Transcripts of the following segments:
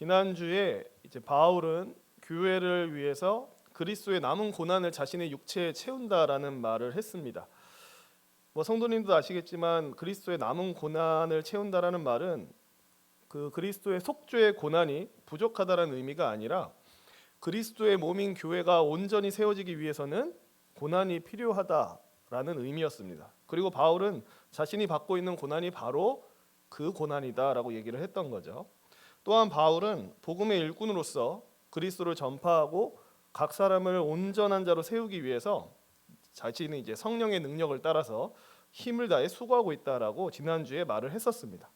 지난주에 이제 바울은 교회를 위해서 그리스도의 남은 고난을 자신의 육체에 채운다라는 말을 했습니다. 성도님도 아시겠지만 그리스도의 남은 고난을 채운다라는 말은 그 그리스도의 속죄의 고난이 부족하다라는 의미가 아니라 그리스도의 몸인 교회가 온전히 세워지기 위해서는 고난이 필요하다라는 의미였습니다. 그리고 바울은 자신이 받고 있는 고난이 바로 그 고난이다라고 얘기를 했던 거죠. 또한 바울은 복음의 일꾼으로서 그리스도를 전파하고 각 사람을 온전한 자로 세우기 위해서 자신의 이제 성령의 능력을 따라서 힘을 다해 수고하고 있다라고 지난주에 말을 했었습니다.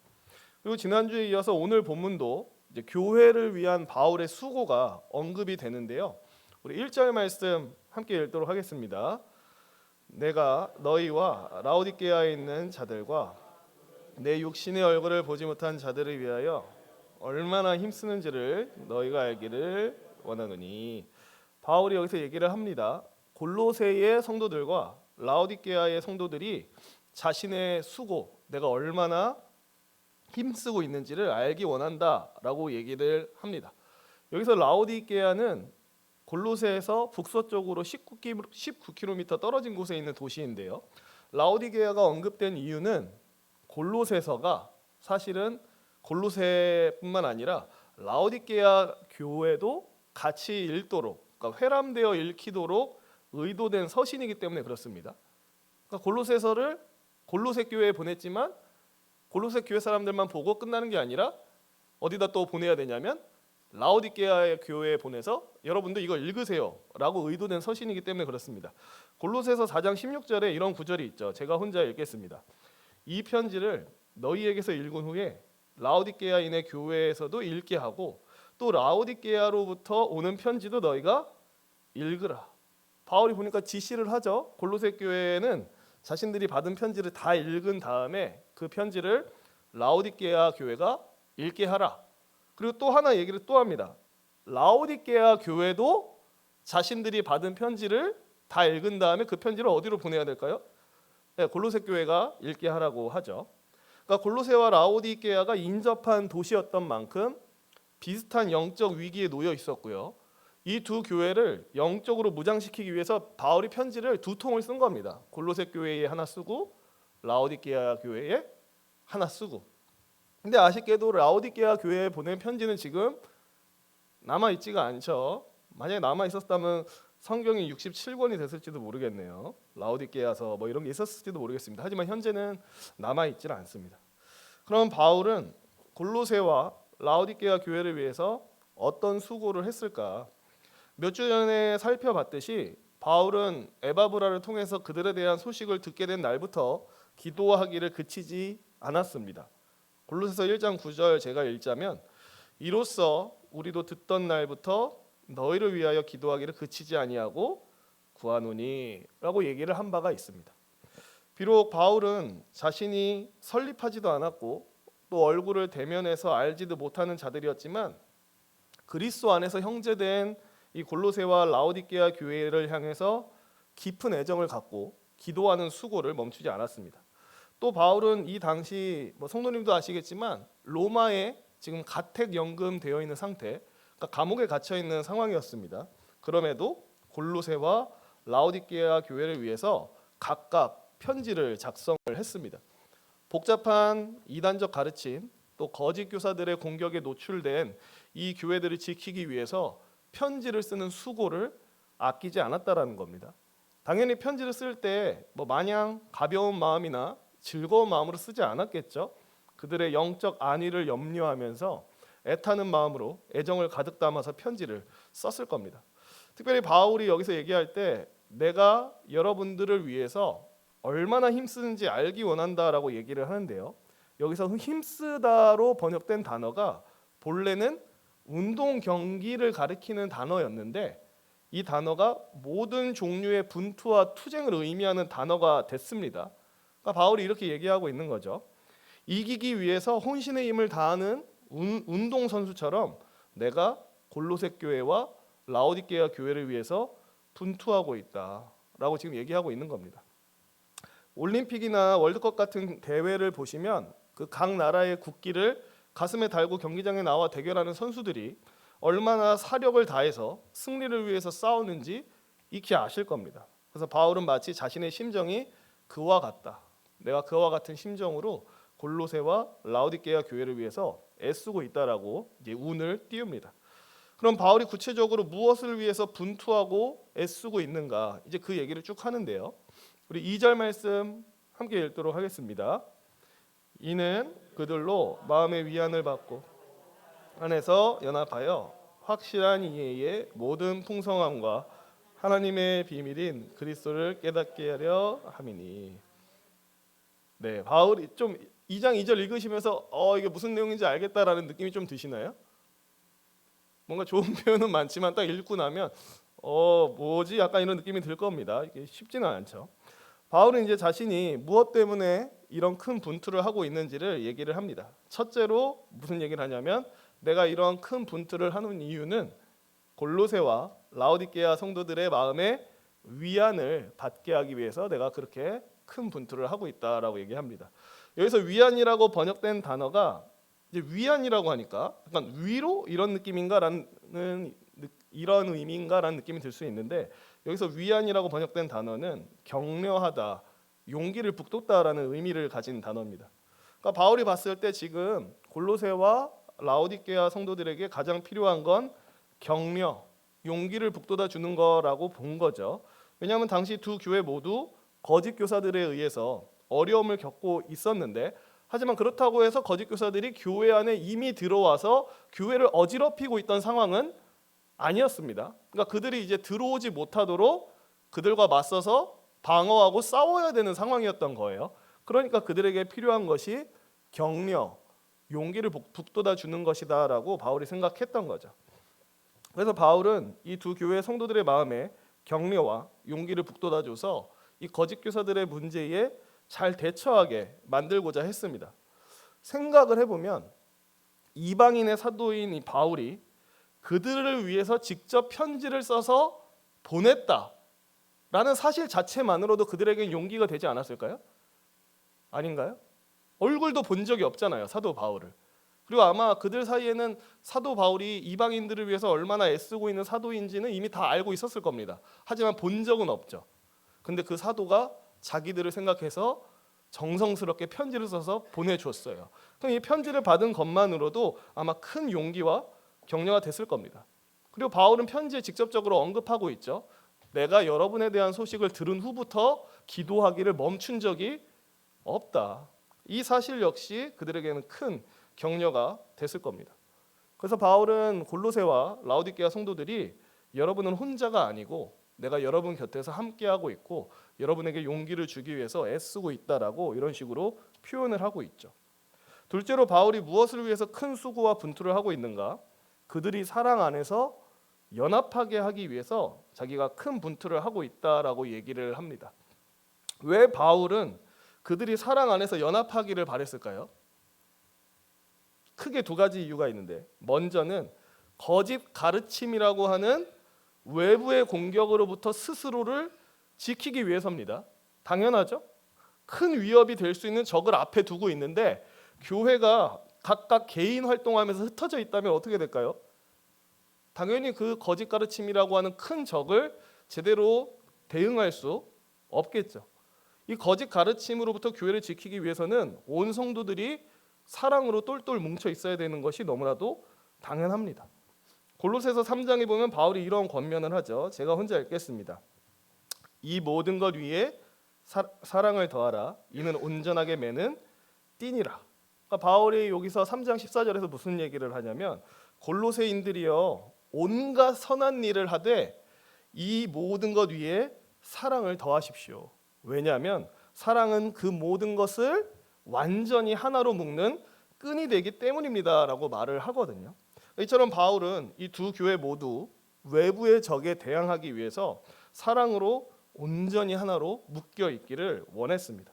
그리고 지난주에 이어서 오늘 본문도 이제 교회를 위한 바울의 수고가 언급이 되는데요. 우리 1절 말씀 함께 읽도록 하겠습니다. 내가 너희와 라오디게아에 있는 자들과 내 육신의 얼굴을 보지 못한 자들을 위하여 얼마나 힘쓰는지를 너희가 알기를 원하노니. 바울이 여기서 얘기를 합니다. 골로새의 성도들과 라오디게아의 성도들이 자신의 수고, 내가 얼마나 힘쓰고 있는지를 알기 원한다라고 얘기를 합니다. 여기서 라오디게아는 골로새에서 북서쪽으로 19km 떨어진 곳에 있는 도시인데요. 라오디게아가 언급된 이유는 골로새서가 사실은 골로새뿐만 아니라 라오디게아 교회도 같이 읽도록, 그러니까 회람되어 읽히도록 의도된 서신이기 때문에 그렇습니다. 그러니까 골로새서를 골로새 교회에 보냈지만 골로새 교회 사람들만 보고 끝나는 게 아니라 어디다 또 보내야 되냐면 라오디게아 교회에 보내서 여러분들 이거 읽으세요 라고 의도된 서신이기 때문에 그렇습니다. 골로새서 4장 16절에 이런 구절이 있죠. 제가 혼자 읽겠습니다. 이 편지를 너희에게서 읽은 후에 라오디게아인의 교회에서도 읽게 하고 또 라오디게아로부터 오는 편지도 너희가 읽으라. 바울이 보니까 지시를 하죠. 골로새 교회는 자신들이 받은 편지를 다 읽은 다음에 그 편지를 라오디게아 교회가 읽게 하라. 그리고 또 하나 얘기를 또 합니다. 라오디게아 교회도 자신들이 받은 편지를 다 읽은 다음에 그 편지를 어디로 보내야 될까요? 네, 골로새 교회가 읽게 하라고 하죠. 그러니까 골로새와 라오디게아가 인접한 도시였던 만큼 비슷한 영적 위기에 놓여 있었고요. 이 두 교회를 영적으로 무장시키기 위해서 바울이 편지를 두 통을 쓴 겁니다. 골로새 교회에 하나 쓰고 라오디게아 교회에 하나 쓰고. 근데 아쉽게도 라오디게아 교회에 보낸 편지는 지금 남아 있지가 않죠. 만약에 남아 있었다면 성경이 67권이 됐을지도 모르겠네요. 라오디게아서 이런 게 있었을지도 모르겠습니다. 하지만 현재는 남아 있질 않습니다. 그럼 바울은 골로새와 라오디게아 교회를 위해서 어떤 수고를 했을까? 몇 주 전에 살펴봤듯이 바울은 에바브라를 통해서 그들에 대한 소식을 듣게 된 날부터 기도하기를 그치지 않았습니다. 골로새서 1장 9절 제가 읽자면 이로써 우리도 듣던 날부터 너희를 위하여 기도하기를 그치지 아니하고 구하노니 라고 얘기를 한 바가 있습니다. 비록 바울은 자신이 설립하지도 않았고 또 얼굴을 대면해서 알지도 못하는 자들이었지만 그리스도 안에서 형제된 이 골로새와 라오디게아 교회를 향해서 깊은 애정을 갖고 기도하는 수고를 멈추지 않았습니다. 또 바울은 이 당시 성도님도 아시겠지만 로마에 지금 가택연금 되어 있는 상태, 그러니까 감옥에 갇혀 있는 상황이었습니다. 그럼에도 골로새와 라오디게아 교회를 위해서 각각 편지를 작성을 했습니다. 복잡한 이단적 가르침, 또 거짓 교사들의 공격에 노출된 이 교회들을 지키기 위해서 편지를 쓰는 수고를 아끼지 않았다라는 겁니다. 당연히 편지를 쓸 때 마냥 가벼운 마음이나 즐거운 마음으로 쓰지 않았겠죠. 그들의 영적 안위를 염려하면서 애타는 마음으로 애정을 가득 담아서 편지를 썼을 겁니다. 특별히 바울이 여기서 얘기할 때 내가 여러분들을 위해서 얼마나 힘쓰는지 알기 원한다라고 얘기를 하는데요. 여기서 힘쓰다로 번역된 단어가 본래는 운동 경기를 가리키는 단어였는데 이 단어가 모든 종류의 분투와 투쟁을 의미하는 단어가 됐습니다. 그러니까 바울이 이렇게 얘기하고 있는 거죠. 이기기 위해서 혼신의 힘을 다하는 운동 선수처럼 내가 골로새 교회와 라오디게아 교회를 위해서 분투하고 있다라고 지금 얘기하고 있는 겁니다. 올림픽이나 월드컵 같은 대회를 보시면 그 각 나라의 국기를 가슴에 달고 경기장에 나와 대결하는 선수들이 얼마나 사력을 다해서 승리를 위해서 싸우는지 익히 아실 겁니다. 그래서 바울은 마치 자신의 심정이 그와 같다. 내가 그와 같은 심정으로 골로새와 라오디게아 교회를 위해서 애쓰고 있다라고 이제 운을 띄웁니다. 그럼 바울이 구체적으로 무엇을 위해서 분투하고 애쓰고 있는가? 이제 그 얘기를 쭉 하는데요. 우리 2절 말씀 함께 읽도록 하겠습니다. 이는 그들로 마음의 위안을 받고 안에서 연합하여 확실한 이해의 모든 풍성함과 하나님의 비밀인 그리스도를 깨닫게 하려 함이니. 네, 바울이 좀 2장 2절 읽으시면서 이게 무슨 내용인지 알겠다라는 느낌이 좀 드시나요? 뭔가 좋은 표현은 많지만 딱 읽고 나면 뭐지? 약간 이런 느낌이 들 겁니다. 이게 쉽지는 않죠. 바울은 이제 자신이 무엇 때문에 이런 큰 분투를 하고 있는지를 얘기를 합니다. 첫째로 무슨 얘기를 하냐면 내가 이런 큰 분투를 하는 이유는 골로새와 라오디게아 성도들의 마음에 위안을 받게 하기 위해서 내가 그렇게 큰 분투를 하고 있다라고 얘기합니다. 여기서 위안이라고 번역된 단어가 이제 위안이라고 하니까 약간 위로 이런 느낌인가라는 이런 의미인가라는 느낌이 들 수 있는데 여기서 위안이라고 번역된 단어는 격려하다, 용기를 북돋다라는 의미를 가진 단어입니다. 그러니까 바울이 봤을 때 지금 골로새와 라오디게아 성도들에게 가장 필요한 건 격려, 용기를 북돋아 주는 거라고 본 거죠. 왜냐하면 당시 두 교회 모두 거짓 교사들에 의해서 어려움을 겪고 있었는데 하지만 그렇다고 해서 거짓 교사들이 교회 안에 이미 들어와서 교회를 어지럽히고 있던 상황은 아니었습니다. 그러니까 그들이 이제 들어오지 못하도록 그들과 맞서서 방어하고 싸워야 되는 상황이었던 거예요. 그러니까 그들에게 필요한 것이 격려, 용기를 북돋아 주는 것이다라고 바울이 생각했던 거죠. 그래서 바울은 이 두 교회 성도들의 마음에 격려와 용기를 북돋아 줘서 이 거짓 교사들의 문제에 잘 대처하게 만들고자 했습니다. 생각을 해보면 이방인의 사도인 이 바울이 그들을 위해서 직접 편지를 써서 보냈다라는 사실 자체만으로도 그들에게 용기가 되지 않았을까요? 아닌가요? 얼굴도 본 적이 없잖아요, 사도 바울을. 그리고 아마 그들 사이에는 사도 바울이 이방인들을 위해서 얼마나 애쓰고 있는 사도인지는 이미 다 알고 있었을 겁니다. 하지만 본 적은 없죠. 근데 그 사도가 자기들을 생각해서 정성스럽게 편지를 써서 보내줬어요. 그럼 이 편지를 받은 것만으로도 아마 큰 용기와 격려가 됐을 겁니다. 그리고 바울은 편지에 직접적으로 언급하고 있죠. 내가 여러분에 대한 소식을 들은 후부터 기도하기를 멈춘 적이 없다. 이 사실 역시 그들에게는 큰 격려가 됐을 겁니다. 그래서 바울은 골로새와 라오디게아 성도들이 여러분은 혼자가 아니고 내가 여러분 곁에서 함께하고 있고 여러분에게 용기를 주기 위해서 애쓰고 있다라고 이런 식으로 표현을 하고 있죠. 둘째로 바울이 무엇을 위해서 큰 수고와 분투를 하고 있는가? 그들이 사랑 안에서 연합하게 하기 위해서 자기가 큰 분투를 하고 있다라고 얘기를 합니다. 왜 바울은 그들이 사랑 안에서 연합하기를 바랬을까요? 크게 두 가지 이유가 있는데 먼저는 거짓 가르침이라고 하는 외부의 공격으로부터 스스로를 지키기 위해서입니다. 당연하죠. 큰 위협이 될 수 있는 적을 앞에 두고 있는데 교회가 각각 개인 활동하면서 흩어져 있다면 어떻게 될까요? 당연히 그 거짓 가르침이라고 하는 큰 적을 제대로 대응할 수 없겠죠. 이 거짓 가르침으로부터 교회를 지키기 위해서는 온 성도들이 사랑으로 똘똘 뭉쳐 있어야 되는 것이 너무나도 당연합니다. 골로새서 3장에 보면 바울이 이런 권면을 하죠. 제가 혼자 읽겠습니다. 이 모든 것 위에 사랑을 더하라. 이는 온전하게 매는 띠니라. 그러니까 바울이 여기서 3장 14절에서 무슨 얘기를 하냐면 골로새인들이여 온갖 선한 일을 하되 이 모든 것 위에 사랑을 더하십시오. 왜냐하면 사랑은 그 모든 것을 완전히 하나로 묶는 끈이 되기 때문입니다라고 말을 하거든요. 이처럼 바울은 이 두 교회 모두 외부의 적에 대항하기 위해서 사랑으로 온전히 하나로 묶여 있기를 원했습니다.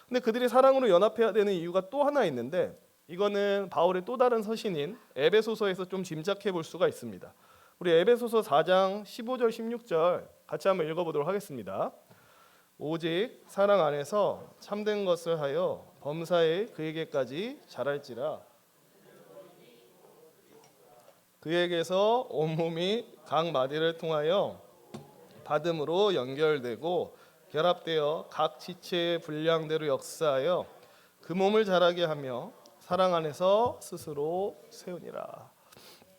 근데 그들이 사랑으로 연합해야 되는 이유가 또 하나 있는데 이거는 바울의 또 다른 서신인 에베소서에서 좀 짐작해 볼 수가 있습니다. 우리 에베소서 4장 15절 16절 같이 한번 읽어보도록 하겠습니다. 오직 사랑 안에서 참된 것을 하여 범사에 그에게까지 자랄지라. 그에게서 온몸이 각 마디를 통하여 받음으로 연결되고 결합되어 각 지체의 분량대로 역사하여 그 몸을 자라게 하며 사랑 안에서 스스로 세우니라.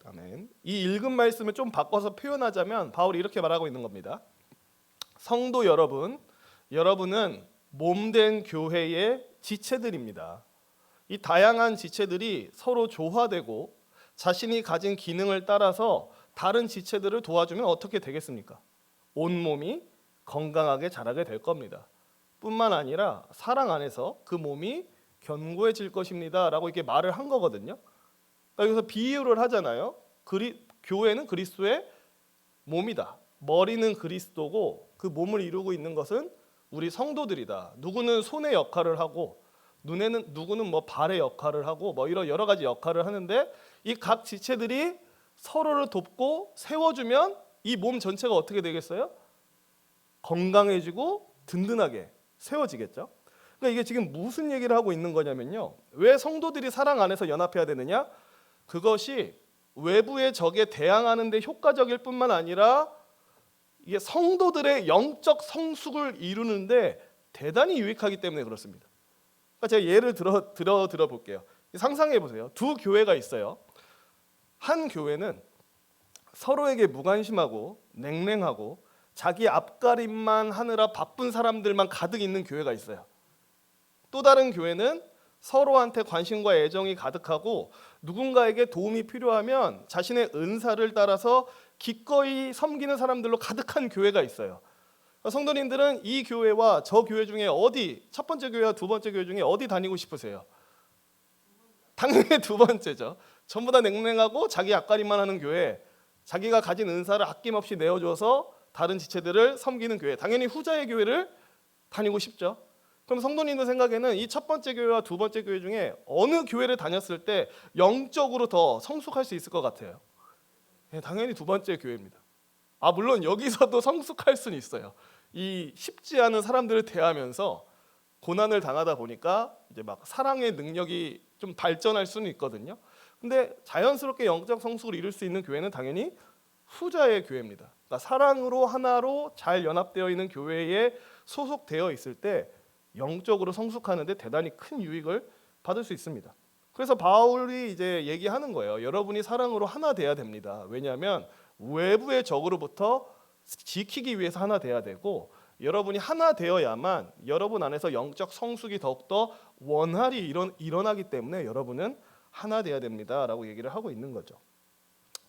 아멘. 이 읽은 말씀을 좀 바꿔서 표현하자면 바울이 이렇게 말하고 있는 겁니다. 성도 여러분, 여러분은 몸된 교회의 지체들입니다. 이 다양한 지체들이 서로 조화되고 자신이 가진 기능을 따라서 다른 지체들을 도와주면 어떻게 되겠습니까? 온몸이 건강하게 자라게 될 겁니다. 뿐만 아니라 사랑 안에서 그 몸이 견고해질 것입니다 라고 이렇게 말을 한 거거든요. 그러니까 여기서 비유를 하잖아요. 교회는 그리스도의 몸이다. 머리는 그리스도고 그 몸을 이루고 있는 것은 우리 성도들이다. 누구는 손의 역할을 하고 누구는 뭐 발의 역할을 하고 뭐 이런 여러 가지 역할을 하는데 이 각 지체들이 서로를 돕고 세워주면 이 몸 전체가 어떻게 되겠어요? 건강해지고 든든하게 세워지겠죠. 그러니까 이게 지금 무슨 얘기를 하고 있는 거냐면요. 왜 성도들이 사랑 안에서 연합해야 되느냐? 그것이 외부의 적에 대항하는 데 효과적일 뿐만 아니라 이게 성도들의 영적 성숙을 이루는데 대단히 유익하기 때문에 그렇습니다. 그러니까 제가 예를 들어 볼게요. 상상해 보세요. 두 교회가 있어요. 한 교회는 서로에게 무관심하고 냉랭하고 자기 앞가림만 하느라 바쁜 사람들만 가득 있는 교회가 있어요. 또 다른 교회는 서로한테 관심과 애정이 가득하고 누군가에게 도움이 필요하면 자신의 은사를 따라서 기꺼이 섬기는 사람들로 가득한 교회가 있어요. 성도님들은 이 교회와 저 교회 중에 어디, 첫 번째 교회와 두 번째 교회 중에 어디 다니고 싶으세요? 당연히 두 번째죠. 전부 다 냉랭하고 자기 앞가림만 하는 교회, 자기가 가진 은사를 아낌없이 내어줘서 다른 지체들을 섬기는 교회, 당연히 후자의 교회를 다니고 싶죠. 그럼 성도님들 생각에는 이 첫 번째 교회와 두 번째 교회 중에 어느 교회를 다녔을 때 영적으로 더 성숙할 수 있을 것 같아요? 당연히 두 번째 교회입니다. 물론 여기서도 성숙할 수는 있어요. 이 쉽지 않은 사람들을 대하면서 고난을 당하다 보니까 이제 막 사랑의 능력이 좀 발전할 수는 있거든요. 근데 자연스럽게 영적 성숙을 이룰 수 있는 교회는 당연히 후자의 교회입니다. 그러니까 사랑으로 하나로 잘 연합되어 있는 교회에 소속되어 있을 때 영적으로 성숙하는 데 대단히 큰 유익을 받을 수 있습니다. 그래서 바울이 이제 얘기하는 거예요. 여러분이 사랑으로 하나 돼야 됩니다. 왜냐하면 외부의 적으로부터 지키기 위해서 하나 돼야 되고 여러분이 하나 되어야만 여러분 안에서 영적 성숙이 더욱더 원활히 일어나기 때문에 여러분은 하나 돼야 됩니다라고 얘기를 하고 있는 거죠.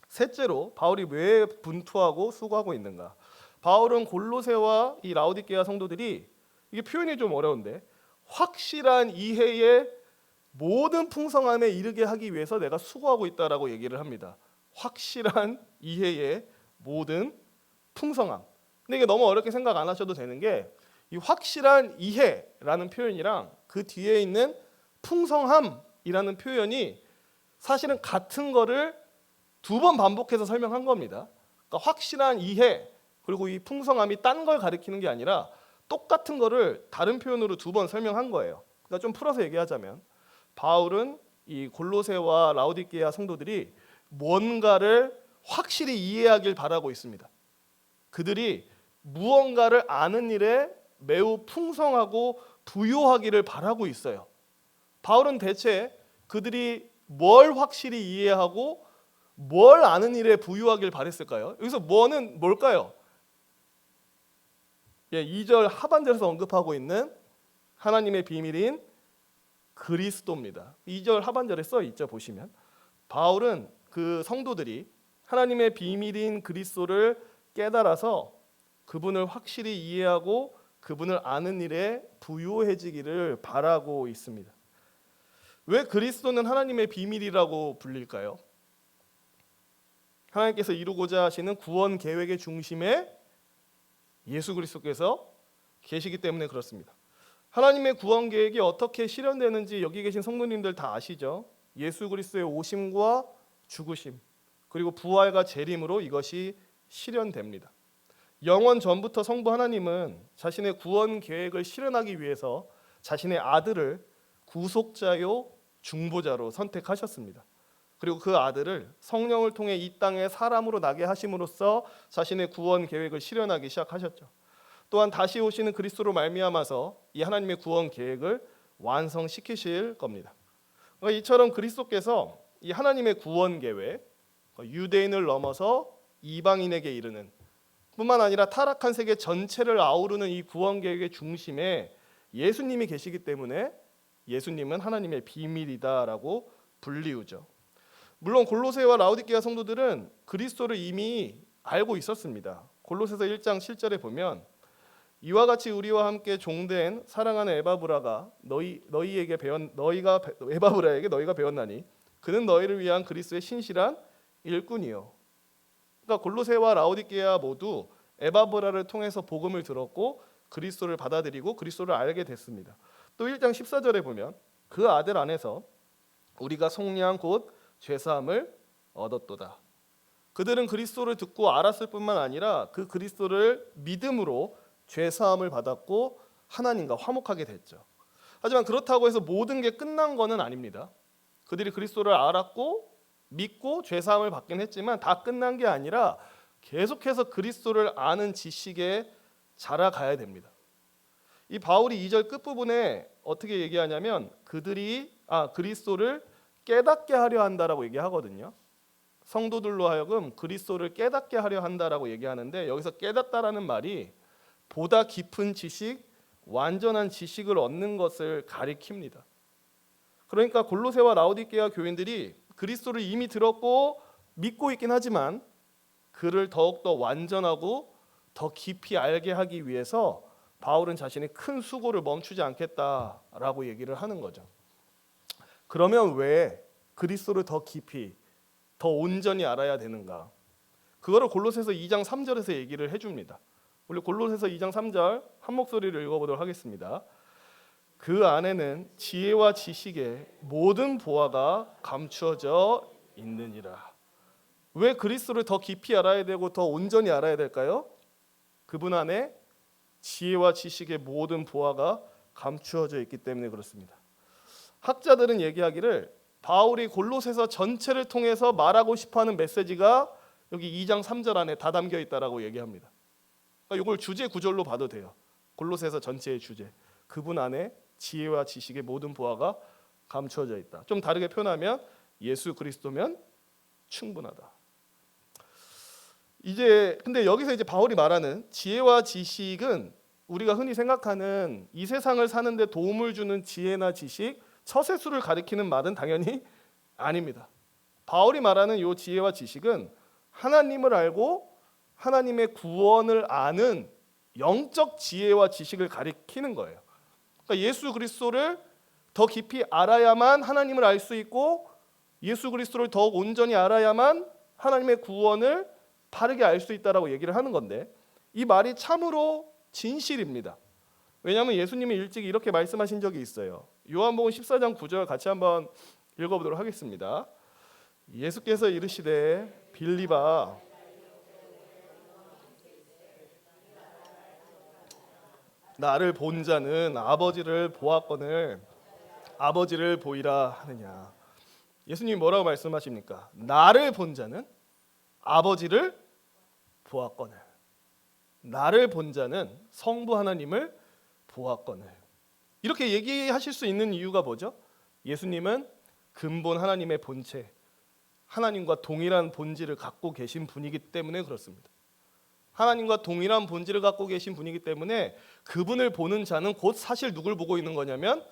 셋째로 바울이 왜 분투하고 수고하고 있는가? 바울은 골로새와 이 라오디게아 성도들이 이게 표현이 좀 어려운데 확실한 이해의 모든 풍성함에 이르게 하기 위해서 내가 수고하고 있다라고 얘기를 합니다. 확실한 이해의 모든 풍성함. 근데 이게 너무 어렵게 생각 안 하셔도 되는 게 이 확실한 이해라는 표현이랑 그 뒤에 있는 풍성함이라는 표현이 사실은 같은 거를 두 번 반복해서 설명한 겁니다. 그러니까 확실한 이해 그리고 이 풍성함이 딴 걸 가리키는 게 아니라 똑같은 거를 다른 표현으로 두 번 설명한 거예요. 그러니까 좀 풀어서 얘기하자면 바울은 이 골로새와 라오디게아 성도들이 뭔가를 확실히 이해하길 바라고 있습니다. 그들이 무언가를 아는 일에 매우 풍성하고 부유하기를 바라고 있어요. 바울은 대체 그들이 뭘 확실히 이해하고 뭘 아는 일에 부유하길 바랬을까요? 여기서 뭐는 뭘까요? 2절 하반절에서 언급하고 있는 하나님의 비밀인 그리스도입니다. 2절 하반절에 써 있죠. 보시면 바울은 그 성도들이 하나님의 비밀인 그리스도를 깨달아서 그분을 확실히 이해하고 그분을 아는 일에 부유해지기를 바라고 있습니다. 왜 그리스도는 하나님의 비밀이라고 불릴까요? 하나님께서 이루고자 하시는 구원 계획의 중심에 예수 그리스도께서 계시기 때문에 그렇습니다. 하나님의 구원 계획이 어떻게 실현되는지 여기 계신 성도님들 다 아시죠? 예수 그리스도의 오심과 죽으심 그리고 부활과 재림으로 이것이 실현됩니다. 영원 전부터 성부 하나님은 자신의 구원 계획을 실현하기 위해서 자신의 아들을 구속자요 중보자로 선택하셨습니다. 그리고 그 아들을 성령을 통해 이 땅에 사람으로 나게 하심으로써 자신의 구원 계획을 실현하기 시작하셨죠. 또한 다시 오시는 그리스도로 말미암아서 이 하나님의 구원 계획을 완성시키실 겁니다. 그러니까 이처럼 그리스도께서 이 하나님의 구원 계획, 유대인을 넘어서 이방인에게 이르는 뿐만 아니라 타락한 세계 전체를 아우르는 이 구원 계획의 중심에 예수님이 계시기 때문에 예수님은 하나님의 비밀이다라고 불리우죠. 물론 골로새와 라오디게아 성도들은 그리스도를 이미 알고 있었습니다. 골로새서 1장 7절에 보면 이와 같이 우리와 함께 종된 사랑하는 에바브라에게 너희가 배웠나니 그는 너희를 위한 그리스도의 신실한 일꾼이요. 그러니까 골로새와 라오디게아 모두 에바브라를 통해서 복음을 들었고 그리스도를 받아들이고 그리스도를 알게 됐습니다. 또 1장 14절에 보면 그 아들 안에서 우리가 속량 곧 죄사함을 얻었도다. 그들은 그리스도를 듣고 알았을 뿐만 아니라 그 그리스도를 믿음으로 죄사함을 받았고 하나님과 화목하게 됐죠. 하지만 그렇다고 해서 모든 게 끝난 것은 아닙니다. 그들이 그리스도를 알았고 믿고 죄사함을 받긴 했지만 다 끝난 게 아니라 계속해서 그리스도를 아는 지식에 자라가야 됩니다. 이 바울이 2절 끝부분에 어떻게 얘기하냐면 그리스도를 깨닫게 하려 한다라고 얘기하거든요. 성도들로 하여금 그리스도를 깨닫게 하려 한다라고 얘기하는데 여기서 깨닫다라는 말이 보다 깊은 지식, 완전한 지식을 얻는 것을 가리킵니다. 그러니까 골로새와 라오디게아 교인들이 그리스도를 이미 들었고 믿고 있긴 하지만 그를 더욱더 완전하고 더 깊이 알게 하기 위해서 바울은 자신이 큰 수고를 멈추지 않겠다라고 얘기를 하는 거죠. 그러면 왜 그리스도를 더 깊이, 더 온전히 알아야 되는가? 그거를 골로새서 2장 3절에서 얘기를 해줍니다. 우리 골로새서 2장 3절 한 목소리를 읽어보도록 하겠습니다. 그 안에는 지혜와 지식의 모든 보화가 감추어져 있느니라. 왜 그리스도를 더 깊이 알아야 되고 더 온전히 알아야 될까요? 그분 안에 지혜와 지식의 모든 보화가 감추어져 있기 때문에 그렇습니다. 학자들은 얘기하기를 바울이 골로새서 전체를 통해서 말하고 싶어하는 메시지가 여기 2장 3절 안에 다 담겨 있다라고 얘기합니다. 그러니까 이걸 주제 구절로 봐도 돼요. 골로새서 전체의 주제. 그분 안에 지혜와 지식의 모든 보화가 감추어져 있다. 좀 다르게 표현하면 예수 그리스도면 충분하다. 근데 여기서 이제 바울이 말하는 지혜와 지식은 우리가 흔히 생각하는 이 세상을 사는데 도움을 주는 지혜나 지식, 처세술을 가리키는 말은 당연히 아닙니다. 바울이 말하는 이 지혜와 지식은 하나님을 알고 하나님의 구원을 아는 영적 지혜와 지식을 가리키는 거예요. 그러니까 예수 그리스도를 더 깊이 알아야만 하나님을 알 수 있고 예수 그리스도를 더욱 온전히 알아야만 하나님의 구원을 바르게 알 수 있다라고 얘기를 하는 건데 이 말이 참으로 진실입니다. 왜냐하면 예수님이 일찍 이렇게 말씀하신 적이 있어요. 요한복음 14장 9절 같이 한번 읽어보도록 하겠습니다. 예수께서 이르시되 빌립아 나를 본 자는 아버지를 보았거늘 아버지를 보이라 하느냐. 예수님이 뭐라고 말씀하십니까? 나를 본 자는 아버지를 보았거늘. 나를 본 자는 성부 하나님을 보았거늘. 이렇게 얘기하실 수 있는 이유가 뭐죠? 예수님은 근본 하나님의 본체, 하나님과 동일한 본질을 갖고 계신 분이기 때문에 그렇습니다. 하나님과 동일한 본질을 갖고 계신 분이기 때문에 그분을 보는 자는 곧 사실 누굴 보고 있는 거냐면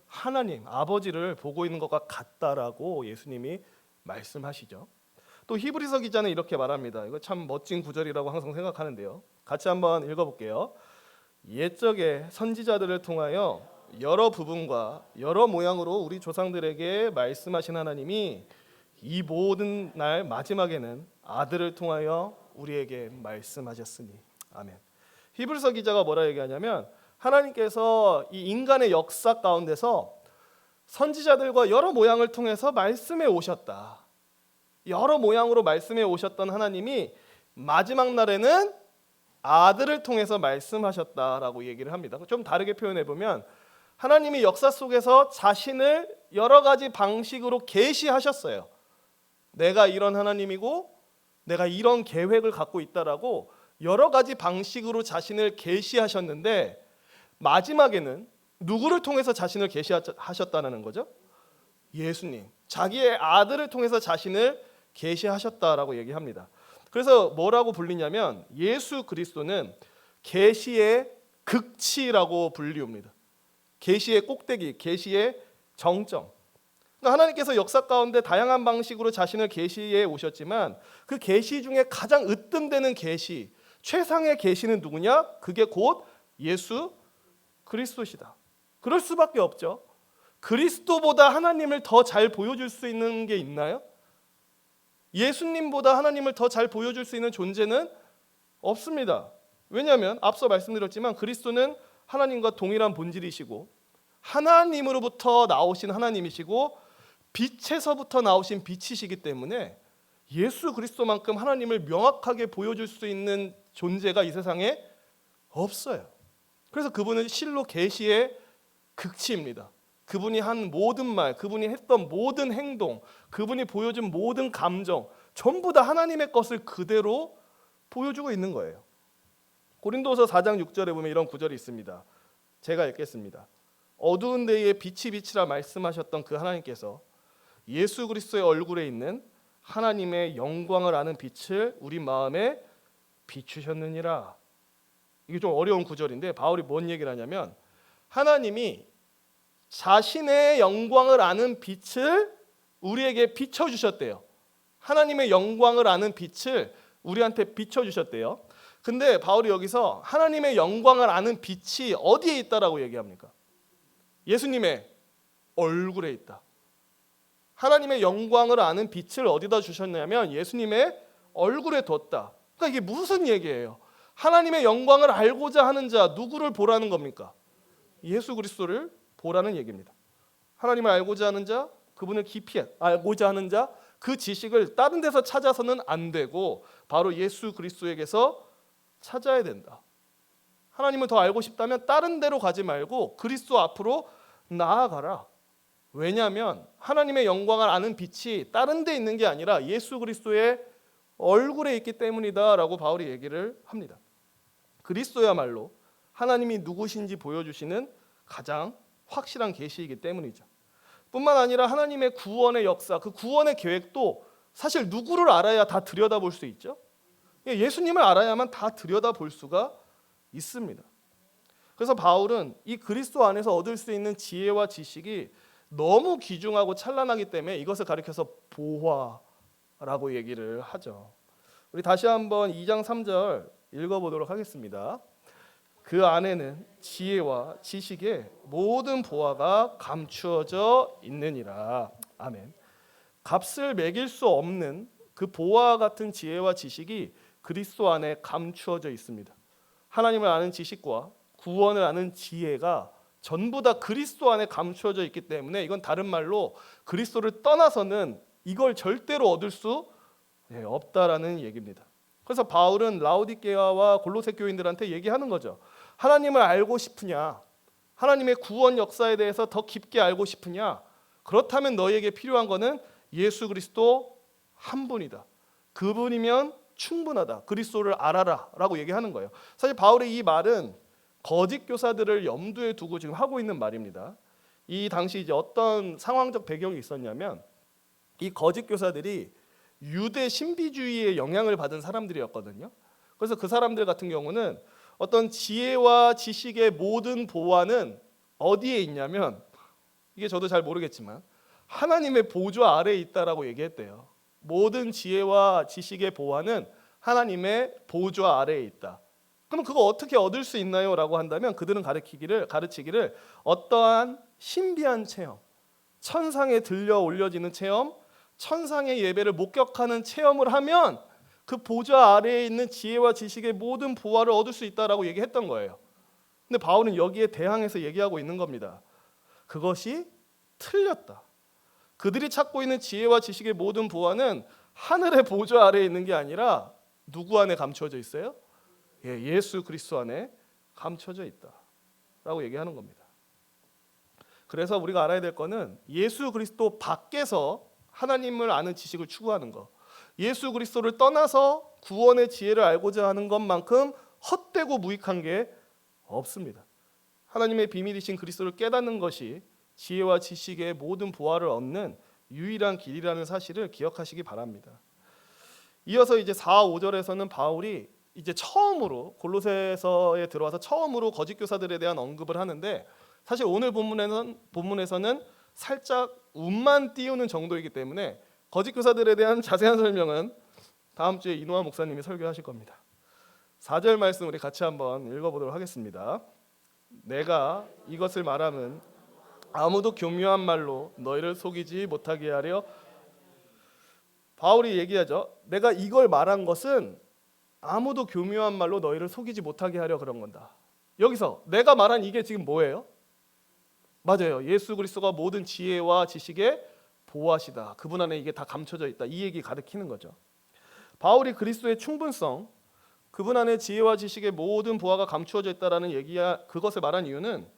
하나님, 아버지를 보고 있는 것과 같다라고 예수님이 말씀하시죠. 또 히브리서 기자는 이렇게 말합니다. 이거 참 멋진 구절이라고 항상 생각하는데요. 같이 한번 읽어볼게요. 옛적에 선지자들을 통하여 여러 부분과 여러 모양으로 우리 조상들에게 말씀하신 하나님이 이 모든 날 마지막에는 아들을 통하여 우리에게 말씀하셨으니. 아멘. 히브리서 기자가 뭐라 얘기하냐면 하나님께서 이 인간의 역사 가운데서 선지자들과 여러 모양을 통해서 말씀해 오셨다. 여러 모양으로 말씀해 오셨던 하나님이 마지막 날에는 아들을 통해서 말씀하셨다라고 얘기를 합니다. 좀 다르게 표현해 보면 하나님이 역사 속에서 자신을 여러 가지 방식으로 계시하셨어요. 내가 이런 하나님이고 내가 이런 계획을 갖고 있다라고 여러 가지 방식으로 자신을 계시하셨는데 마지막에는 누구를 통해서 자신을 계시하셨다는 거죠? 예수님, 자기의 아들을 통해서 자신을 계시하셨다라고 얘기합니다. 그래서 뭐라고 불리냐면 예수 그리스도는 계시의 극치라고 불리웁니다. 계시의 꼭대기, 계시의 정점. 그러니까 하나님께서 역사 가운데 다양한 방식으로 자신을 계시해 오셨지만 그 계시 중에 가장 으뜸되는 계시, 최상의 계시는 누구냐? 그게 곧 예수 그리스도시다. 그럴 수밖에 없죠. 그리스도보다 하나님을 더 잘 보여줄 수 있는 게 있나요? 예수님보다 하나님을 더 잘 보여줄 수 있는 존재는 없습니다. 왜냐하면 앞서 말씀드렸지만 그리스도는 하나님과 동일한 본질이시고 하나님으로부터 나오신 하나님이시고 빛에서부터 나오신 빛이시기 때문에 예수 그리스도만큼 하나님을 명확하게 보여줄 수 있는 존재가 이 세상에 없어요. 그래서 그분은 실로 계시의 극치입니다. 그분이 한 모든 말, 그분이 했던 모든 행동, 그분이 보여준 모든 감정 전부 다 하나님의 것을 그대로 보여주고 있는 거예요. 고린도서 4장 6절에 보면 이런 구절이 있습니다. 제가 읽겠습니다. 어두운 데에 빛이 빛이라 말씀하셨던 그 하나님께서 예수 그리스도의 얼굴에 있는 하나님의 영광을 아는 빛을 우리 마음에 비추셨느니라. 이게 좀 어려운 구절인데 바울이 뭔 얘기를 하냐면 하나님이 자신의 영광을 아는 빛을 우리에게 비춰주셨대요. 하나님의 영광을 아는 빛을 우리한테 비춰주셨대요. 근데 바울이 여기서 하나님의 영광을 아는 빛이 어디에 있다라고 얘기합니까? 예수님의 얼굴에 있다. 하나님의 영광을 아는 빛을 어디다 주셨냐면 예수님의 얼굴에 뒀다. 그러니까 이게 무슨 얘기예요? 하나님의 영광을 알고자 하는 자 누구를 보라는 겁니까? 예수 그리스도를 보라는 얘기입니다. 하나님을 알고자 하는 자, 그분을 깊이 알고자 하는 자, 그 지식을 다른 데서 찾아서는 안 되고 바로 예수 그리스도에게서 찾아야 된다. 하나님을 더 알고 싶다면 다른 데로 가지 말고 그리스도 앞으로 나아가라. 왜냐하면 하나님의 영광을 아는 빛이 다른 데 있는 게 아니라 예수 그리스도의 얼굴에 있기 때문이다라고 바울이 얘기를 합니다. 그리스도야말로 하나님이 누구신지 보여주시는 가장 확실한 계시이기 때문이죠. 뿐만 아니라 하나님의 구원의 역사, 그 구원의 계획도 사실 누구를 알아야 다 들여다볼 수 있죠. 예수님을 알아야만 다 들여다볼 수가 있습니다. 그래서 바울은 이 그리스도 안에서 얻을 수 있는 지혜와 지식이 너무 귀중하고 찬란하기 때문에 이것을 가리켜서 보화라고 얘기를 하죠. 우리 다시 한번 2장 3절 읽어보도록 하겠습니다. 그 안에는 지혜와 지식의 모든 보화가 감추어져 있느니라. 아멘. 값을 매길 수 없는 그 보화와 같은 지혜와 지식이 그리스도 안에 감추어져 있습니다. 하나님을 아는 지식과 구원을 아는 지혜가 전부 다 그리스도 안에 감추어져 있기 때문에 이건 다른 말로 그리스도를 떠나서는 이걸 절대로 얻을 수 없다라는 얘기입니다. 그래서 바울은 라오디게아와 골로새 교인들한테 얘기하는 거죠. 하나님을 알고 싶으냐? 하나님의 구원 역사에 대해서 더 깊게 알고 싶으냐? 그렇다면 너에게 필요한 거는 예수 그리스도 한 분이다. 그분이면 충분하다. 그리스도를 알아라 라고 얘기하는 거예요. 사실 바울의 이 말은 거짓 교사들을 염두에 두고 지금 하고 있는 말입니다. 이 당시 이제 어떤 상황적 배경이 있었냐면 이 거짓 교사들이 유대 신비주의의 영향을 받은 사람들이었거든요. 그래서 그 사람들 같은 경우는 어떤 지혜와 지식의 모든 보화는 어디에 있냐면 이게 저도 잘 모르겠지만 하나님의 보좌 아래에 있다라고 얘기했대요. 모든 지혜와 지식의 보화는 하나님의 보좌 아래에 있다. 그럼 그거 어떻게 얻을 수 있나요? 라고 한다면 그들은 가르치기를 어떠한 신비한 체험, 천상에 들려 올려지는 체험, 천상의 예배를 목격하는 체험을 하면 그 보좌 아래에 있는 지혜와 지식의 모든 보화를 얻을 수 있다라고 얘기했던 거예요. 근데 바울은 여기에 대항해서 얘기하고 있는 겁니다. 그것이 틀렸다. 그들이 찾고 있는 지혜와 지식의 모든 보화는 하늘의 보좌 아래에 있는 게 아니라 누구 안에 감춰져 있어요? 예수 그리스도 안에 감춰져 있다라고 얘기하는 겁니다. 그래서 우리가 알아야 될 거는 예수 그리스도 밖에서 하나님을 아는 지식을 추구하는 것, 예수 그리스도를 떠나서 구원의 지혜를 알고자 하는 것만큼 헛되고 무익한 게 없습니다. 하나님의 비밀이신 그리스도를 깨닫는 것이 지혜와 지식의 모든 보화를 얻는 유일한 길이라는 사실을 기억하시기 바랍니다. 이어서 이제 4, 5절에서는 바울이 이제 처음으로 골로새서에 들어와서 처음으로 거짓 교사들에 대한 언급을 하는데, 사실 오늘 본문에서는 살짝 운만 띄우는 정도이기 때문에 거짓 교사들에 대한 자세한 설명은 다음 주에 이노아 목사님이 설교하실 겁니다. 4절 말씀 우리 같이 한번 읽어보도록 하겠습니다. 내가 이것을 말함은 아무도 교묘한 말로 너희를 속이지 못하게 하려. 바울이 얘기하죠. 내가 이걸 말한 것은 아무도 교묘한 말로 너희를 속이지 못하게 하려 그런 건다. 여기서 내가 말한 이게 지금 뭐예요? 맞아요. 예수 그리스도가 모든 지혜와 지식의 보화시다. 그분 안에 이게 다 감춰져 있다. 이 얘기 가리키는 거죠. 바울이 그리스도의 충분성, 그분 안에 지혜와 지식의 모든 보화가 감추어져 있다라는 얘기야, 그것을 말한 이유는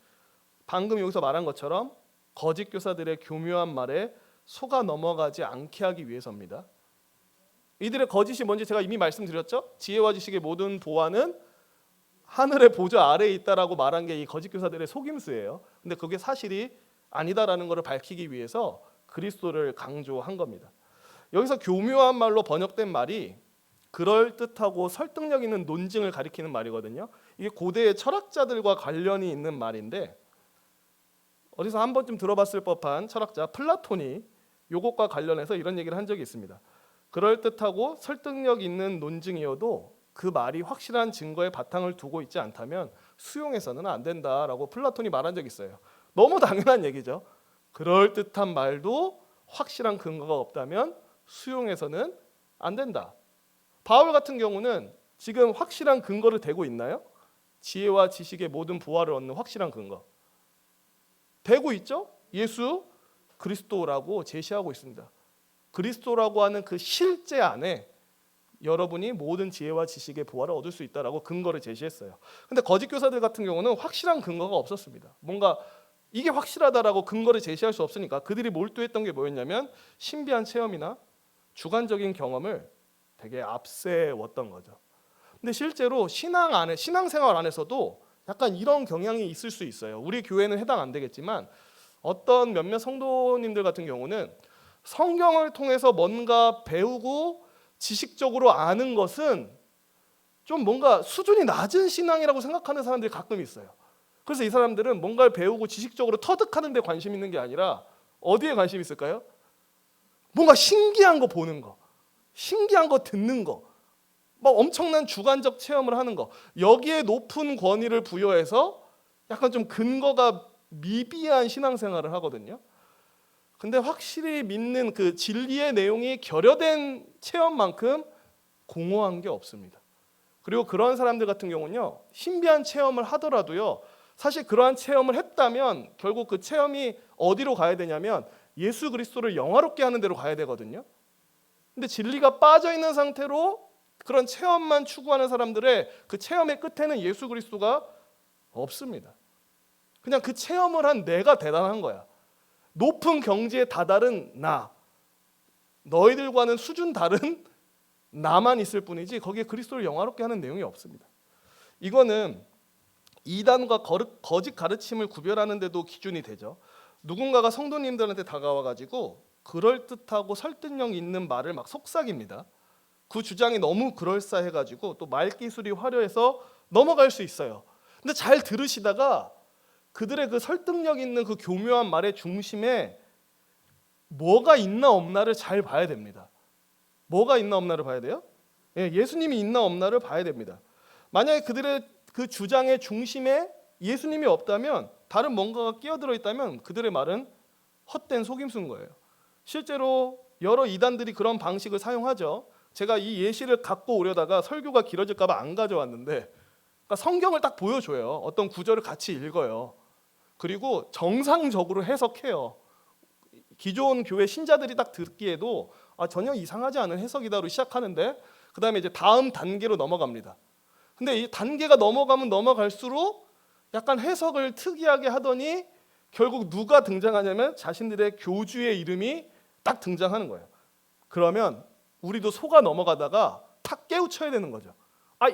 방금 여기서 말한 것처럼 거짓 교사들의 교묘한 말에 속아 넘어가지 않게 하기 위해서입니다. 이들의 거짓이 뭔지 제가 이미 말씀드렸죠. 지혜와 지식의 모든 보화는 하늘의 보좌 아래에 있다라고 말한 게 이 거짓 교사들의 속임수예요. 근데 그게 사실이 아니다라는 것을 밝히기 위해서 그리스도를 강조한 겁니다. 여기서 교묘한 말로 번역된 말이 그럴듯하고 설득력 있는 논증을 가리키는 말이거든요. 이게 고대의 철학자들과 관련이 있는 말인데, 어디서 한 번쯤 들어봤을 법한 철학자 플라톤이 이것과 관련해서 이런 얘기를 한 적이 있습니다. 그럴듯하고 설득력 있는 논증이어도 그 말이 확실한 증거의 바탕을 두고 있지 않다면 수용해서는 안 된다라고 플라톤이 말한 적이 있어요. 너무 당연한 얘기죠. 그럴듯한 말도 확실한 근거가 없다면 수용해서는 안 된다. 바울 같은 경우는 지금 확실한 근거를 대고 있나요? 지혜와 지식의 모든 보화를 얻는 확실한 근거 대고 있죠? 예수 그리스도라고 제시하고 있습니다. 그리스도라고 하는 그 실제 안에 여러분이 모든 지혜와 지식의 보화를 얻을 수 있다라고 근거를 제시했어요. 근데 거짓 교사들 같은 경우는 확실한 근거가 없었습니다. 뭔가 이게 확실하다라고 근거를 제시할 수 없으니까 그들이 몰두했던 게 뭐였냐면 신비한 체험이나 주관적인 경험을 되게 앞세웠던 거죠. 근데 실제로 신앙생활 안에서도 약간 이런 경향이 있을 수 있어요. 우리 교회는 해당 안 되겠지만 어떤 몇몇 성도님들 같은 경우는 성경을 통해서 뭔가 배우고 지식적으로 아는 것은 좀 뭔가 수준이 낮은 신앙이라고 생각하는 사람들이 가끔 있어요. 그래서 이 사람들은 뭔가를 배우고 지식적으로 터득하는 데 관심 있는 게 아니라 어디에 관심 있을까요? 뭔가 신기한 거 보는 거, 신기한 거 듣는 거, 막 엄청난 주관적 체험을 하는 거, 여기에 높은 권위를 부여해서 약간 좀 근거가 미비한 신앙생활을 하거든요. 근데 확실히 믿는 그 진리의 내용이 결여된 체험만큼 공허한 게 없습니다. 그리고 그런 사람들 같은 경우는요, 신비한 체험을 하더라도요, 사실 그러한 체험을 했다면 결국 그 체험이 어디로 가야 되냐면 예수 그리스도를 영화롭게 하는 데로 가야 되거든요. 근데 진리가 빠져 있는 상태로 그런 체험만 추구하는 사람들의 그 체험의 끝에는 예수 그리스도가 없습니다. 그냥 그 체험을 한 내가 대단한 거야. 높은 경지에 다다른 나, 너희들과는 수준 다른 나만 있을 뿐이지 거기에 그리스도를 영화롭게 하는 내용이 없습니다. 이거는 이단과 거짓 가르침을 구별하는 데도 기준이 되죠. 누군가가 성도님들한테 다가와가지고 그럴듯하고 설득력 있는 말을 막 속삭입니다. 그 주장이 너무 그럴싸해가지고 또 말기술이 화려해서 넘어갈 수 있어요. 근데 잘 들으시다가 그들의 그 설득력 있는 그 교묘한 말의 중심에 뭐가 있나 없나를 잘 봐야 됩니다. 뭐가 있나 없나를 봐야 돼요? 예수님이 있나 없나를 봐야 됩니다. 만약에 그들의 그 주장의 중심에 예수님이 없다면, 다른 뭔가가 끼어들어 있다면 그들의 말은 헛된 속임수인 거예요. 실제로 여러 이단들이 그런 방식을 사용하죠. 제가 이 예시를 갖고 오려다가 설교가 길어질까 봐 안 가져왔는데, 그러니까 성경을 딱 보여줘요. 어떤 구절을 같이 읽어요. 그리고 정상적으로 해석해요. 기존 교회 신자들이 딱 듣기에도 전혀 이상하지 않은 해석이다로 시작하는데, 그 다음에 이제 다음 단계로 넘어갑니다. 근데 이 단계가 넘어가면 넘어갈수록 약간 해석을 특이하게 하더니 결국 누가 등장하냐면 자신들의 교주의 이름이 딱 등장하는 거예요. 그러면 우리도 속아 넘어가다가 탁 깨우쳐야 되는 거죠.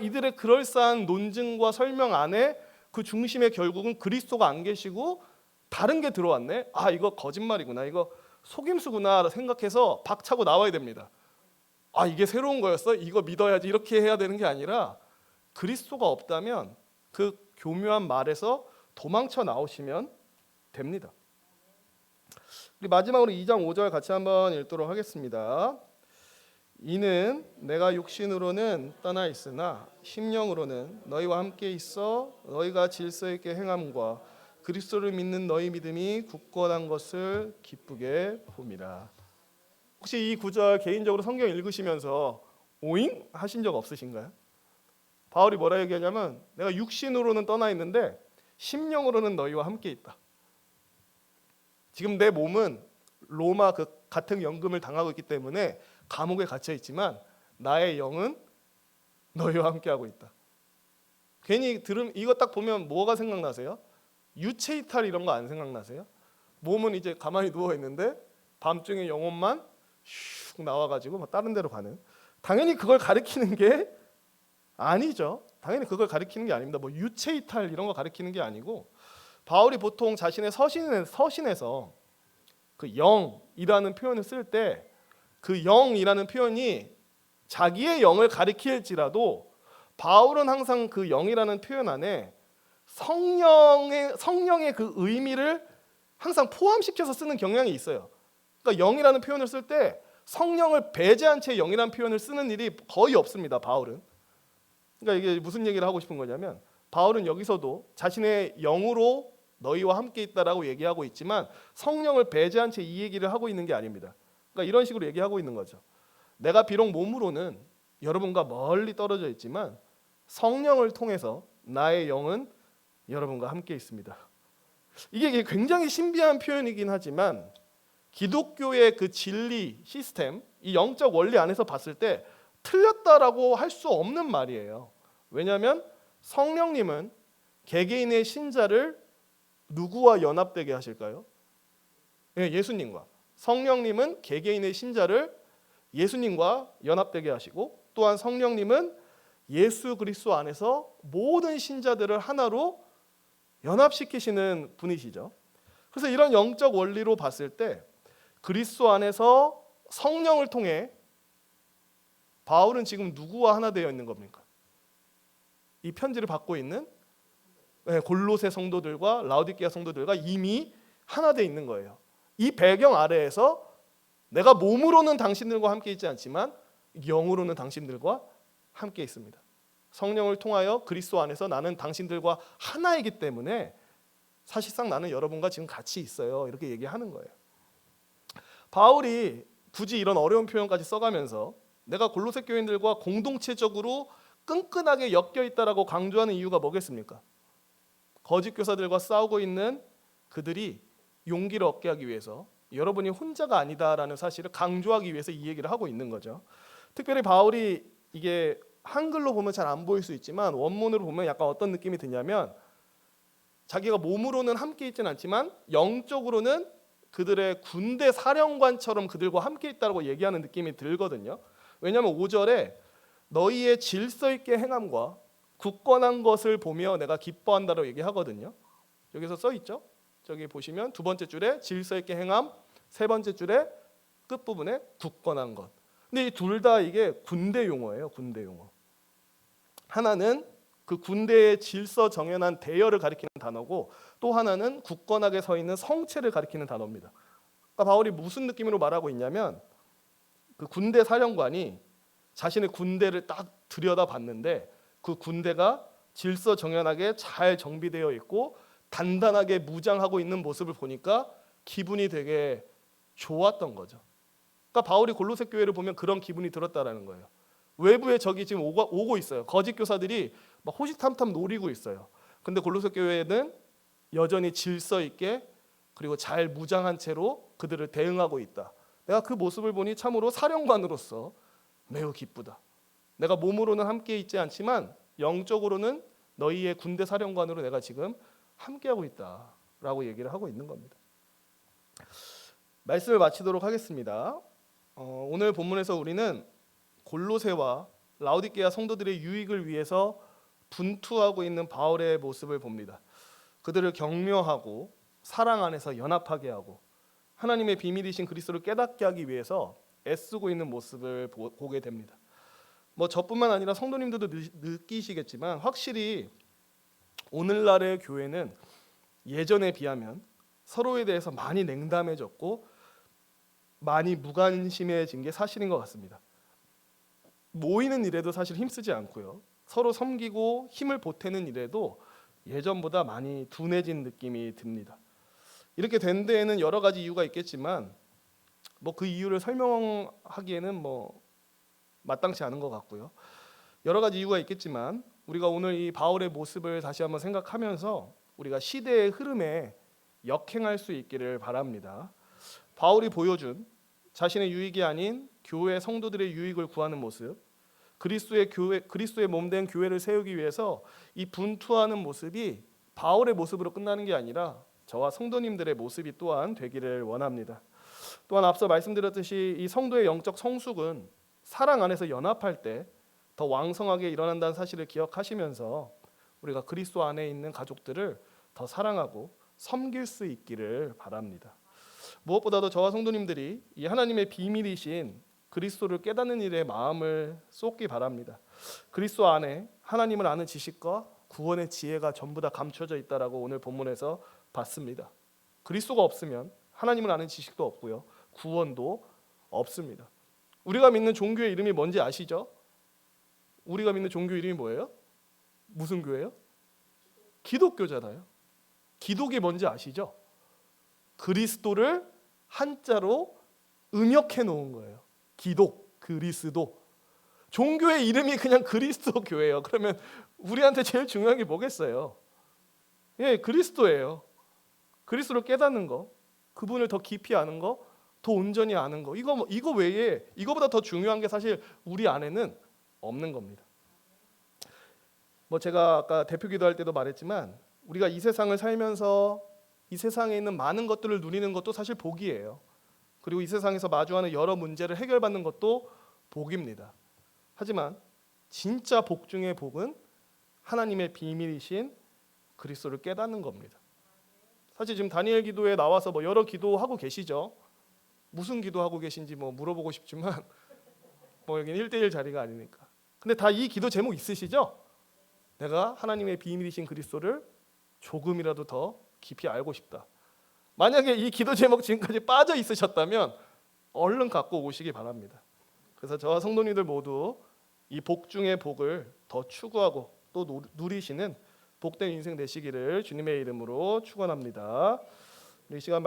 이들의 그럴싸한 논증과 설명 안에 그 중심에 결국은 그리스도가 안 계시고 다른 게 들어왔네. 이거 거짓말이구나. 이거 속임수구나 생각해서 박차고 나와야 됩니다. 이게 새로운 거였어? 이거 믿어야지. 이렇게 해야 되는 게 아니라 그리스도가 없다면 그 교묘한 말에서 도망쳐 나오시면 됩니다. 우리 마지막으로 2장 5절 같이 한번 읽도록 하겠습니다. 이는 내가 육신으로는 떠나 있으나 심령으로는 너희와 함께 있어 너희가 질서 있게 행함과 그리스도를 믿는 너희 믿음이 굳건한 것을 기쁘게 봄이라. 혹시 이 구절 개인적으로 성경 읽으시면서 오잉? 하신 적 없으신가요? 바울이 뭐라 얘기하냐면 내가 육신으로는 떠나 있는데 심령으로는 너희와 함께 있다. 지금 내 몸은 로마 그 가택 연금을 당하고 있기 때문에 감옥에 갇혀 있지만 나의 영은 너희와 함께하고 있다. 괜히 이거 딱 보면 뭐가 생각나세요? 유체 이탈 이런 거 안 생각나세요? 몸은 이제 가만히 누워 있는데 밤중에 영혼만 슉 나와가지고 다른 데로 가는. 당연히 그걸 가리키는 게 아니죠. 당연히 그걸 가리키는 게 아닙니다. 유체 이탈 이런 거 가리키는 게 아니고 바울이 보통 자신의 서신에서 그 영이라는 표현을 쓸 때 그 영이라는 표현이 자기의 영을 가리킬지라도 바울은 항상 그 영이라는 표현 안에 성령의 그 의미를 항상 포함시켜서 쓰는 경향이 있어요. 그러니까 영이라는 표현을 쓸 때 성령을 배제한 채 영이라는 표현을 쓰는 일이 거의 없습니다. 바울은. 그러니까 이게 무슨 얘기를 하고 싶은 거냐면 바울은 여기서도 자신의 영으로 너희와 함께 있다라고 얘기하고 있지만 성령을 배제한 채 이 얘기를 하고 있는 게 아닙니다. 그러니까 이런 식으로 얘기하고 있는 거죠. 내가 비록 몸으로는 여러분과 멀리 떨어져 있지만 성령을 통해서 나의 영은 여러분과 함께 있습니다. 이게 굉장히 신비한 표현이긴 하지만 기독교의 그 진리 시스템, 이 영적 원리 안에서 봤을 때 틀렸다라고 할 수 없는 말이에요. 왜냐하면 성령님은 개개인의 신자를 누구와 연합되게 하실까요? 예수님과. 성령님은 개개인의 신자를 예수님과 연합되게 하시고 또한 성령님은 예수 그리스도 안에서 모든 신자들을 하나로 연합시키시는 분이시죠. 그래서 이런 영적 원리로 봤을 때 그리스도 안에서 성령을 통해 바울은 지금 누구와 하나 되어 있는 겁니까? 이 편지를 받고 있는 골로새 성도들과 라오디게아 성도들과 이미 하나 되어 있는 거예요. 이 배경 아래에서 내가 몸으로는 당신들과 함께 있지 않지만 영으로는 당신들과 함께 있습니다. 성령을 통하여 그리스도 안에서 나는 당신들과 하나이기 때문에 사실상 나는 여러분과 지금 같이 있어요. 이렇게 얘기하는 거예요. 바울이 굳이 이런 어려운 표현까지 써가면서 내가 골로새 교인들과 공동체적으로 끈끈하게 엮여 있다라고 강조하는 이유가 뭐겠습니까? 거짓 교사들과 싸우고 있는 그들이 용기를 얻게 하기 위해서 여러분이 혼자가 아니다라는 사실을 강조하기 위해서 이 얘기를 하고 있는 거죠. 특별히 바울이 이게 한글로 보면 잘 안 보일 수 있지만 원문으로 보면 약간 어떤 느낌이 드냐면 자기가 몸으로는 함께 있지는 않지만 영적으로는 그들의 군대 사령관처럼 그들과 함께 있다고 얘기하는 느낌이 들거든요. 왜냐하면 5절에 너희의 질서 있게 행함과 굳건한 것을 보며 내가 기뻐한다고 얘기하거든요. 여기서 써 있죠. 저기 보시면 두 번째 줄에 질서 있게 행함, 세 번째 줄에 끝부분에 굳건한 것. 근데 이 둘 다 이게 군대 용어예요. 군대 용어. 하나는 그 군대의 질서 정연한 대열을 가리키는 단어고 또 하나는 굳건하게 서 있는 성체를 가리키는 단어입니다. 그러니까 바울이 무슨 느낌으로 말하고 있냐면 그 군대 사령관이 자신의 군대를 딱 들여다봤는데 그 군대가 질서 정연하게 잘 정비되어 있고 단단하게 무장하고 있는 모습을 보니까 기분이 되게 좋았던 거죠. 그러니까 바울이 골로새 교회를 보면 그런 기분이 들었다라는 거예요. 외부에 적이 지금 오고 있어요. 거짓 교사들이 막 호시탐탐 노리고 있어요. 근데 골로새 교회는 여전히 질서 있게 그리고 잘 무장한 채로 그들을 대응하고 있다. 내가 그 모습을 보니 참으로 사령관으로서 매우 기쁘다. 내가 몸으로는 함께 있지 않지만 영적으로는 너희의 군대 사령관으로 내가 지금 함께하고 있다라고 얘기를 하고 있는 겁니다. 말씀을 마치도록 하겠습니다. 오늘 본문에서 우리는 골로새와 라오디게아 성도들의 유익을 위해서 분투하고 있는 바울의 모습을 봅니다. 그들을 격려하고 사랑 안에서 연합하게 하고 하나님의 비밀이신 그리스도를 깨닫게 하기 위해서 애쓰고 있는 모습을 보게 됩니다. 저뿐만 아니라 성도님들도 느끼시겠지만 확실히 오늘날의 교회는 예전에 비하면 서로에 대해서 많이 냉담해졌고 많이 무관심해진 게 사실인 것 같습니다. 모이는 일에도 사실 힘쓰지 않고요. 서로 섬기고 힘을 보태는 일에도 예전보다 많이 둔해진 느낌이 듭니다. 이렇게 된 데에는 여러 가지 이유가 있겠지만 그 이유를 설명하기에는 마땅치 않은 것 같고요. 여러 가지 이유가 있겠지만 우리가 오늘 이 바울의 모습을 다시 한번 생각하면서 우리가 시대의 흐름에 역행할 수 있기를 바랍니다. 바울이 보여준 자신의 유익이 아닌 교회 성도들의 유익을 구하는 모습, 그리스도의 몸된 교회를 세우기 위해서 이 분투하는 모습이 바울의 모습으로 끝나는 게 아니라 저와 성도님들의 모습이 또한 되기를 원합니다. 또한 앞서 말씀드렸듯이 이 성도의 영적 성숙은 사랑 안에서 연합할 때 더 왕성하게 일어난다는 사실을 기억하시면서 우리가 그리스도 안에 있는 가족들을 더 사랑하고 섬길 수 있기를 바랍니다. 무엇보다도 저와 성도님들이 이 하나님의 비밀이신 그리스도를 깨닫는 일에 마음을 쏟기 바랍니다. 그리스도 안에 하나님을 아는 지식과 구원의 지혜가 전부 다 감춰져 있다라고 오늘 본문에서 봤습니다. 그리스도가 없으면 하나님을 아는 지식도 없고요, 구원도 없습니다. 우리가 믿는 종교의 이름이 뭔지 아시죠? 우리가 믿는 종교 이름이 뭐예요? 무슨 교회요? 기독교잖아요. 기독이 뭔지 아시죠? 그리스도를 한자로 음역해 놓은 거예요. 기독, 그리스도. 종교의 이름이 그냥 그리스도 교회예요. 그러면 우리한테 제일 중요한 게 뭐겠어요? 그리스도예요. 그리스도를 깨닫는 거, 그분을 더 깊이 아는 거, 더 온전히 아는 거, 이거 외에 이거보다 더 중요한 게 사실 우리 안에는 없는 겁니다. 제가 아까 대표 기도할 때도 말했지만 우리가 이 세상을 살면서 이 세상에 있는 많은 것들을 누리는 것도 사실 복이에요. 그리고 이 세상에서 마주하는 여러 문제를 해결받는 것도 복입니다. 하지만 진짜 복 중의 복은 하나님의 비밀이신 그리스도를 깨닫는 겁니다. 사실 지금 다니엘 기도에 나와서 여러 기도하고 계시죠. 무슨 기도하고 계신지 물어보고 싶지만 여기는 1대1 자리가 아니니까. 근데 다 이 기도 제목 있으시죠? 내가 하나님의 비밀이신 그리스도를 조금이라도 더 깊이 알고 싶다. 만약에 이 기도 제목 지금까지 빠져 있으셨다면 얼른 갖고 오시기 바랍니다. 그래서 저와 성도님들 모두 이 복 중의 복을 더 추구하고 또 누리시는 복된 인생 되시기를 주님의 이름으로 축원합니다. 이 시간